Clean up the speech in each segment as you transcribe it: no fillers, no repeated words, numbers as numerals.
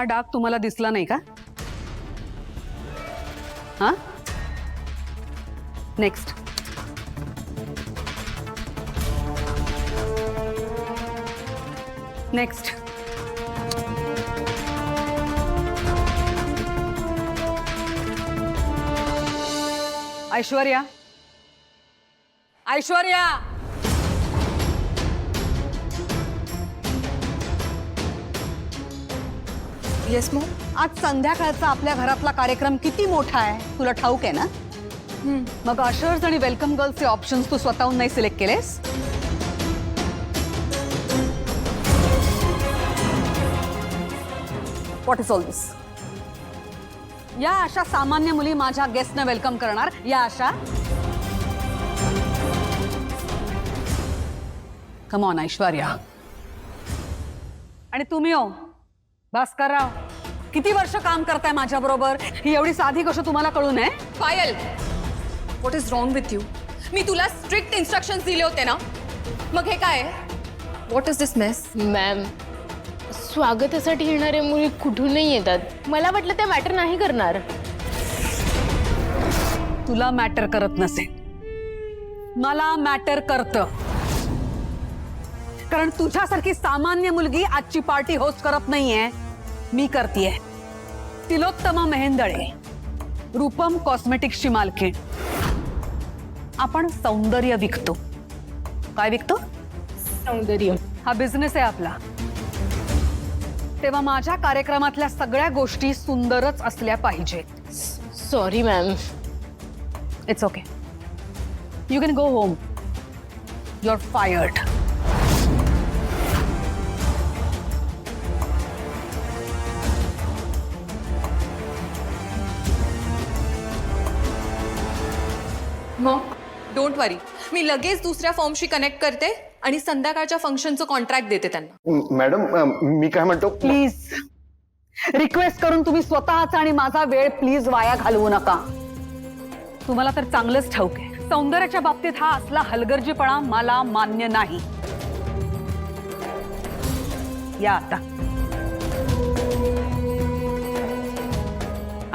हा डाग तुम्हाला दिसला नाही का? हा, next. Next. Aishwarya, Aishwarya, yes Maugham. आज संध्याकाळचा आपल्या घरातला कार्यक्रम किती मोठा आहे तुला ठाऊक आहे ना? मग अशर्स आणि वेलकम गर्ल्सचे ऑप्शन्स तू स्वतःहून नाही सिलेक्ट केलेस? व्हॉट इज ऑल दिस? या अशा सामान्य मुली माझ्या गेस्टना वेलकम करणार? या अशा? Come on Aishwarya. आणि तुम्ही हो भास्करराव, किती वर्ष काम करताय माझ्या बरोबर? ही एवढी साधी गोष्ट तुम्हाला कळू नये? Payal, what is wrong with you? मी तुला स्ट्रिक्ट इन्स्ट्रक्शन्स दिले होते ना, मग हे काय? What is this mess? Ma'am, स्वागतासाठी येणारे मुली कुठूनही येतात. मला वाटलं ते मॅटर नाही करणार. तुला मॅटर करत नसेल, मला मॅटर करतं. कारण तुझ्यासारखी सामान्य मुलगी आजची पार्टी होस्ट करत नाहीये, मी करतेय. तिलोत्तमा मेहेंदळे, रूपम कॉस्मेटिक्सची मालकीण. आपण सौंदर्य विकतो. काय विकतो? सौंदर्य. हा बिझनेस आहे आपला. तेव्हा माझ्या कार्यक्रमातल्या सगळ्या गोष्टी सुंदरच असल्या पाहिजेत. Sorry ma'am. It's okay, you can go home. You are fired. Mom, don't worry, मी लगेच दुसऱ्या फॉर्मशी कनेक्ट करते आणि संध्याकाळच्या फंक्शनचं कॉन्ट्रॅक्ट देते त्यांना. मॅडम, मी काय म्हणतो, प्लीज रिक्वेस्ट करून तुम्ही स्वतःचा आणि माझा वेळ प्लीज वाया घालवू नका. तुम्हाला तर चांगलंच ठाऊक आहे, सौंदर्याच्या बाबतीत हा असला हलगर्जीपणा मला मान्य नाही. या आता.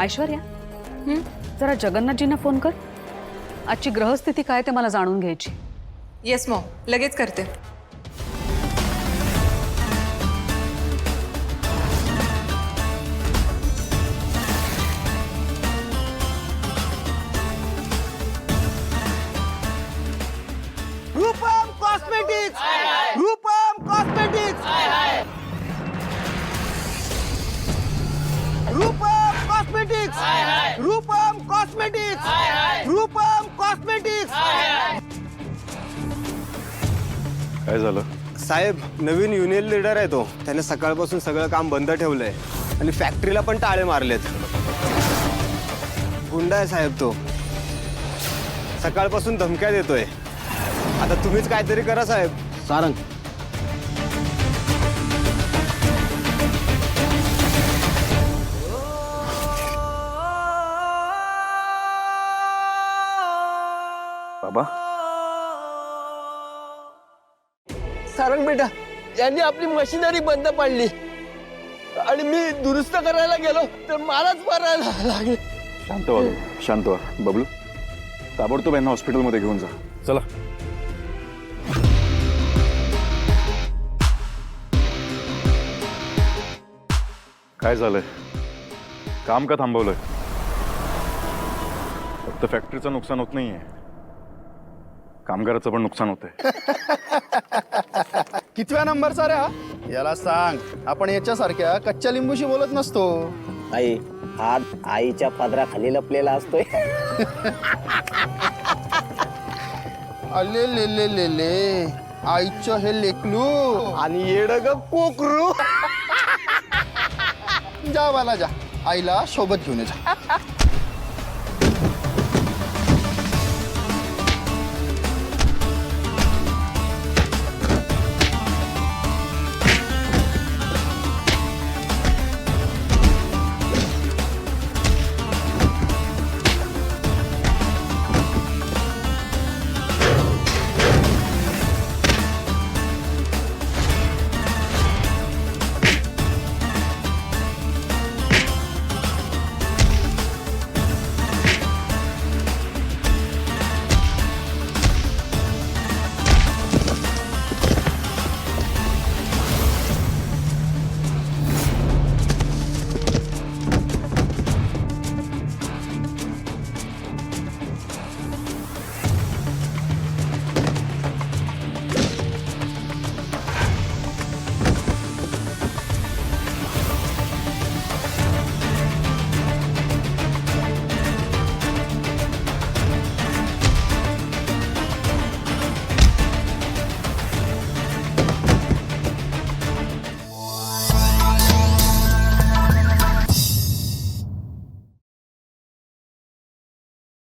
ऐश्वर्या, जरा जगन्नाथजींना फोन कर. आजची ग्रहस्थिती काय ते मला जाणून घ्यायची. येस मॉम, लगेच करते. Rupam cosmetics, Rupam cosmetics, Rupam cosmetics, Rupam cosmetics, Rupam cosmetics. काय झालं? साहेब, नवीन युनियन लीडर आहे तो. त्याने सकाळपासून सगळं काम बंद ठेवलंय आणि फॅक्टरीला पण टाळे मारलेत. गुंडा आहे साहेब तो. सकाळपासून धमक्या देतोय. आता तुम्हीच काहीतरी करा साहेब. सारंग, बाबा, सारंग बेटा, यांनी आपली मशिनरी बंद पाडली आणि मी दुरुस्त करायला गेलो तर मलाच मारायला लागले. शांत व्हा, शांत व्हा. बबलू, ताबडतोब यांना हॉस्पिटलमध्ये घेऊन जा. चला. काय झालंय? काम का थांबवलंय? फक्त फॅक्टरीचं नुकसान होत नाहीये, कामगाराचं पण नुकसान होतंय. कितव्या नंबरचा रे हा? याला सांग, आपण याच्यासारख्या कच्च्या लिंबूशी बोलत नसतो. आई, हात आईच्या पदराखाली लपलेला असतोय. अले ले ले ले ले, आईचं हे लेकलू आणि येडग कोकरू. जा बाला जा, आईला सोबत घेऊन ये जा.